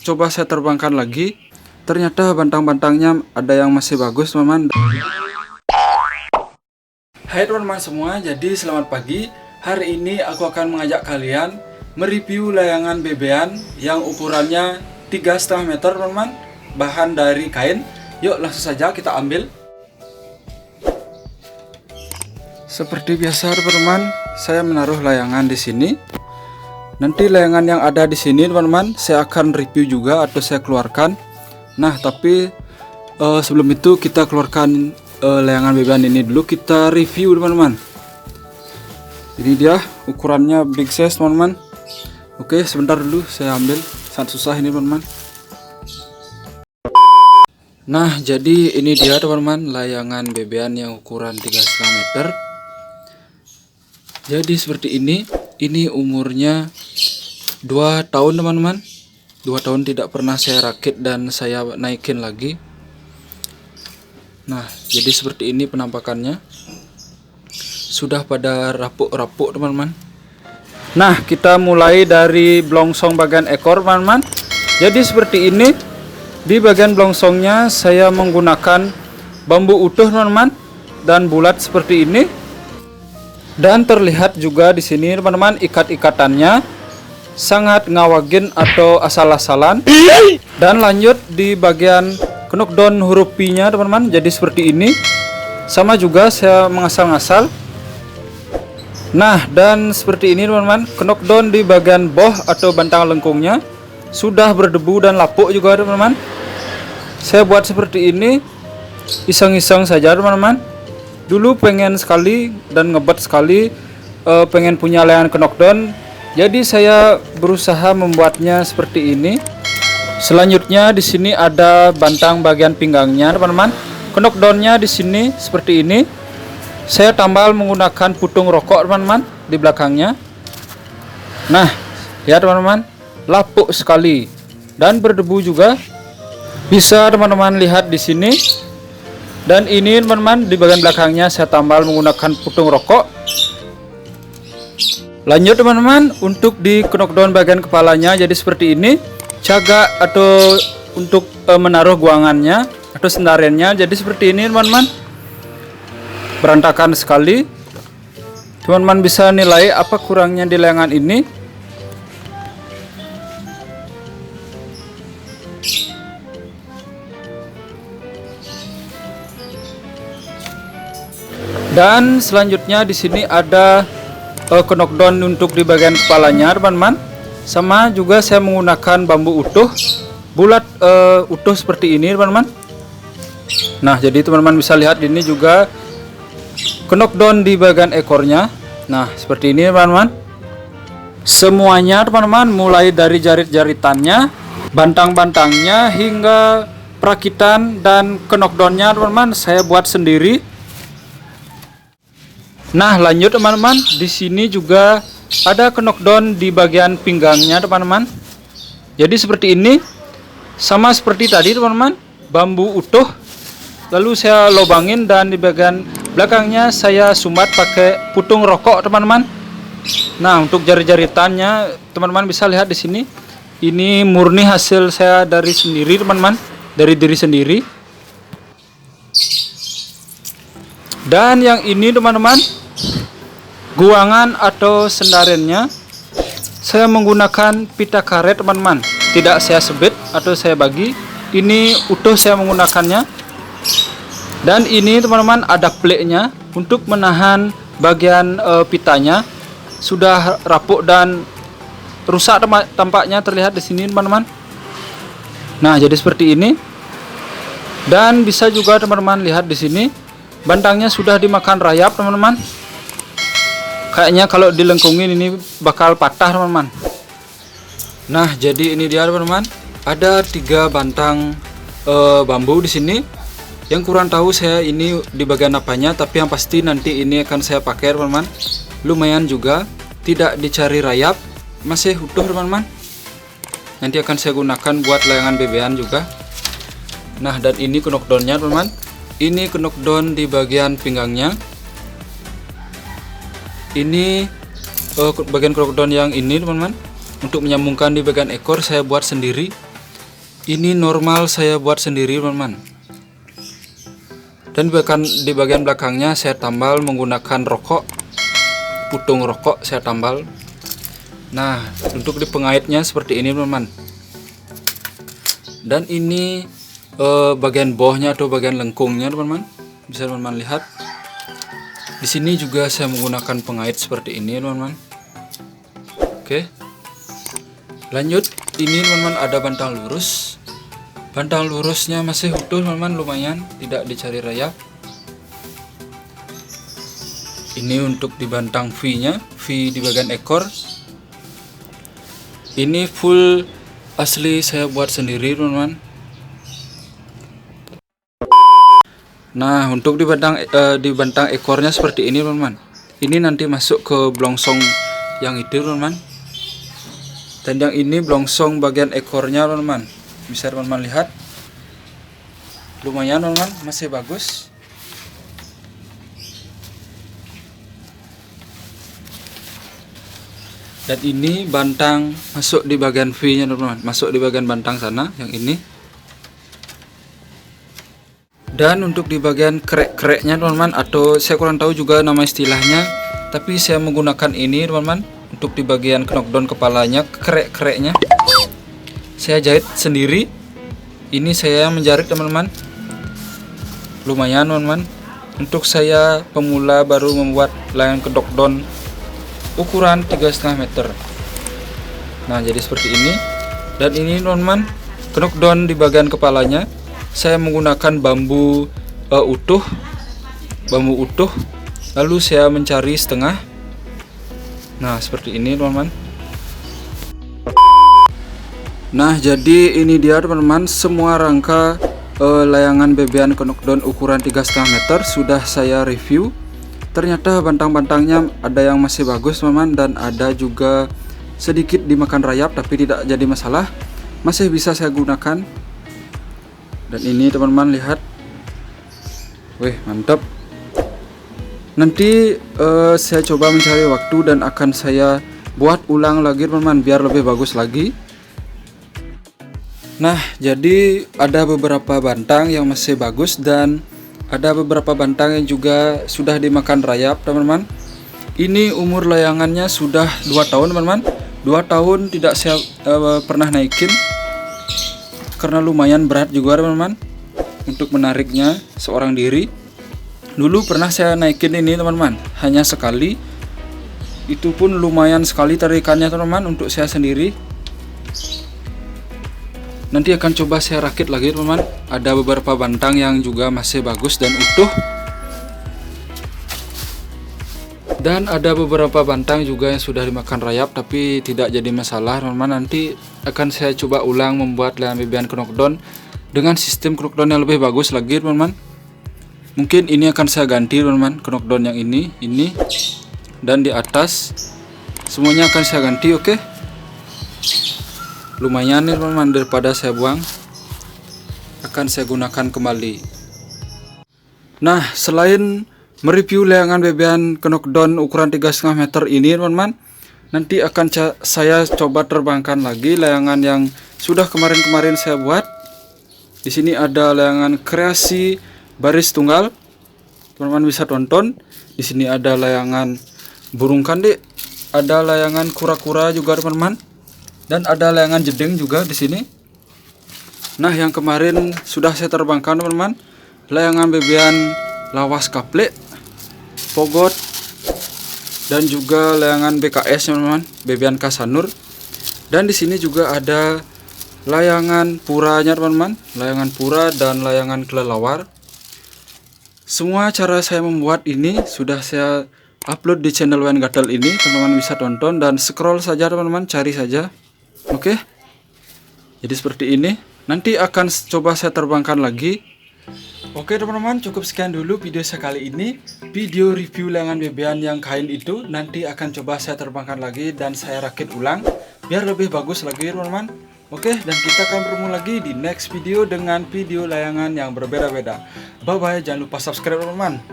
coba saya terbangkan lagi. Ternyata bantang-bantangnya ada yang masih bagus, teman-teman. Hai teman-teman semua, jadi selamat pagi. Hari ini aku akan mengajak kalian mereview layangan bebean yang ukurannya 3,5 meter, teman-teman. Bahan dari kain. Yuk langsung saja kita ambil. Seperti biasa teman-teman, saya menaruh layangan di sini. Nanti layangan yang ada di sini teman-teman, saya akan review juga atau saya keluarkan. Nah, tapi sebelum itu kita keluarkan layangan bebean ini dulu, kita review teman-teman. Ini dia ukurannya big size teman-teman. Oke, sebentar dulu saya ambil, sangat susah ini teman-teman. Nah, jadi ini dia teman-teman layangan bebean yang ukuran 3,5 meter. Jadi seperti ini umurnya 2 tahun teman-teman. 2 tahun tidak pernah saya rakit dan saya naikin lagi. Nah, jadi seperti ini penampakannya. Sudah pada rapuk-rapuk teman-teman. Nah, kita mulai dari blongsong bagian ekor teman-teman. Jadi seperti ini. Di bagian blongsongnya saya menggunakan bambu utuh teman-teman dan bulat seperti ini. Dan terlihat juga di sini teman-teman ikat-ikatannya sangat ngawagin atau asal-asalan. Dan lanjut di bagian knockdown huruf P-nya teman-teman, jadi seperti ini. Sama juga saya mengasal-ngasal. Nah, dan seperti ini teman-teman, knockdown di bagian boh atau bantang lengkungnya sudah berdebu dan lapuk juga teman-teman. Saya buat seperti ini iseng-iseng saja teman-teman. Dulu pengen sekali dan ngebet sekali pengen punya layangan knockdown. Jadi saya berusaha membuatnya seperti ini. Selanjutnya di sini ada bantang bagian pinggangnya teman-teman. Knockdownnya di sini seperti ini. Saya tambal menggunakan putung rokok teman-teman di belakangnya. Nah, ya teman-teman, lapuk sekali dan berdebu juga. Bisa teman-teman lihat di sini. Dan ini teman-teman di bagian belakangnya saya tambal menggunakan putung rokok. Lanjut teman-teman, untuk di knockdown bagian kepalanya jadi seperti ini. Cagak atau untuk menaruh guangannya atau sendarennya jadi seperti ini teman-teman. Berantakan sekali. Teman-teman bisa nilai apa kurangnya di layangan ini. Dan selanjutnya di sini ada knockdown untuk di bagian kepalanya teman-teman. Sama juga saya menggunakan bambu utuh bulat utuh seperti ini teman-teman. Nah, jadi teman-teman bisa lihat ini juga knockdown di bagian ekornya. Nah, seperti ini teman-teman. Semuanya teman-teman, mulai dari jarit-jaritannya, bantang-bantangnya hingga perakitan dan knockdownnya teman-teman saya buat sendiri. Nah, lanjut teman-teman, di sini juga ada knockdown di bagian pinggangnya teman-teman. Jadi seperti ini, sama seperti tadi teman-teman, bambu utuh. Lalu saya lobangin dan di bagian belakangnya saya sumbat pakai putung rokok teman-teman. Nah, untuk jari-jaritannya teman-teman bisa lihat di sini. Ini murni hasil saya dari sendiri teman-teman, dari diri sendiri. Dan yang ini teman-teman, guangan atau sendarennya saya menggunakan pita karet teman-teman. Tidak saya sebit atau saya bagi. Ini utuh saya menggunakannya. Dan ini teman-teman ada pleknya untuk menahan bagian pitanya. Sudah rapuk dan rusak tampaknya terlihat di sini teman-teman. Nah, jadi seperti ini. Dan bisa juga teman-teman lihat di sini. Bantangnya sudah dimakan rayap teman-teman. Kayaknya kalau dilengkungin ini bakal patah teman-teman. Nah, jadi ini dia teman-teman. Ada 3 bantang bambu di sini. Yang kurang tahu saya ini di bagian apanya, tapi yang pasti nanti ini akan saya pakai teman-teman. Lumayan juga, tidak dicari rayap, masih utuh teman-teman. Nanti akan saya gunakan buat layangan bebean juga. Nah, dan ini knockdownnya teman-teman. Ini knockdown di bagian pinggangnya. Ini bagian knockdown yang ini teman-teman. Untuk menyambungkan di bagian ekor saya buat sendiri. Ini normal saya buat sendiri teman-teman. Dan di bagian belakangnya saya tambal menggunakan rokok, putung rokok saya tambal. Nah, untuk di pengaitnya seperti ini teman-teman. Dan ini bagian bawahnya atau bagian lengkungnya teman-teman. Bisa teman-teman lihat. Di sini juga saya menggunakan pengait seperti ini teman-teman. Oke. Lanjut, ini teman-teman ada bantang lurus. Bantang lurusnya masih utuh teman-teman, lumayan, tidak dicari rayap. Ini untuk di bantang V-nya, V di bagian ekor. Ini full asli saya buat sendiri teman-teman. Nah, untuk di bantang ekornya seperti ini teman-teman. Ini nanti masuk ke blongsong yang itu teman-teman. Dan yang ini blongsong bagian ekornya teman-teman. Bisa teman-teman lihat. Lumayan teman-teman, masih bagus. Dan ini bantang masuk di bagian V-nya teman-teman. Masuk di bagian bantang sana yang ini. Dan untuk di bagian krek-kreknya teman-teman, atau saya kurang tahu juga nama istilahnya, tapi saya menggunakan ini teman-teman. Untuk di bagian knockdown kepalanya, krek-kreknya saya jahit sendiri. Ini saya menjarit teman-teman. Lumayan teman-teman. Untuk saya pemula baru membuat layangan knockdown ukuran 3,5 meter. Nah, jadi seperti ini. Dan ini teman-teman, knockdown di bagian kepalanya saya menggunakan bambu utuh. Lalu saya mencari setengah. Nah, seperti ini teman-teman. Nah, jadi ini dia teman-teman, semua rangka layangan bebean knockdown ukuran 3,5 meter sudah saya review. Ternyata bantang-bantangnya ada yang masih bagus teman-teman, dan ada juga sedikit dimakan rayap, tapi tidak jadi masalah, masih bisa saya gunakan. Dan ini teman-teman lihat, wih mantap. Nanti saya coba mencari waktu dan akan saya buat ulang lagi teman-teman, biar lebih bagus lagi. Nah, jadi ada beberapa bantang yang masih bagus dan ada beberapa bantang yang juga sudah dimakan rayap teman-teman. Ini umur layangannya sudah 2 tahun teman-teman. 2 tahun tidak saya pernah naikin, karena lumayan berat juga teman-teman untuk menariknya seorang diri. Dulu pernah saya naikin ini teman-teman, hanya sekali. Itu pun lumayan sekali tarikannya teman-teman untuk saya sendiri. Nanti akan coba saya rakit lagi teman-teman. Ada beberapa bantang yang juga masih bagus dan utuh. Dan ada beberapa bantang juga yang sudah dimakan rayap tapi tidak jadi masalah teman-teman. Nanti akan saya coba ulang membuat layangan bebean knockdown dengan sistem knockdown yang lebih bagus lagi teman-teman. Mungkin ini akan saya ganti teman-teman, knockdown yang ini dan di atas semuanya akan saya ganti. Oke. Lumayan nih teman-teman, daripada saya buang akan saya gunakan kembali. Nah, selain mereview layangan bebean knockdown ukuran 3,5 meter ini teman-teman, nanti akan saya coba terbangkan lagi layangan yang sudah kemarin saya buat. Di sini ada layangan kreasi baris tunggal, teman-teman bisa tonton. Di sini ada layangan burung kandek, ada layangan kura-kura juga teman-teman, dan ada layangan jeding juga di sini. Nah, yang kemarin sudah saya terbangkan teman-teman, layangan bebean lawas kaplek, pogot, dan juga layangan BKS teman-teman, bebean kasanur. Dan di sini juga ada layangan puranya teman-teman, layangan pura dan layangan kelelawar. Semua cara saya membuat ini sudah saya upload di channel Wayan Gatel ini, teman-teman bisa tonton dan scroll saja teman-teman, cari saja. Oke. Jadi seperti ini. Nanti akan coba saya terbangkan lagi. Oke teman-teman, cukup sekian dulu video saya kali ini. Video review layangan bebean yang kain itu nanti akan coba saya terbangkan lagi dan saya rakit ulang biar lebih bagus lagi teman-teman. Oke, dan kita akan bertemu lagi di next video dengan video layangan yang berbeda-beda. Bye bye, jangan lupa subscribe teman-teman.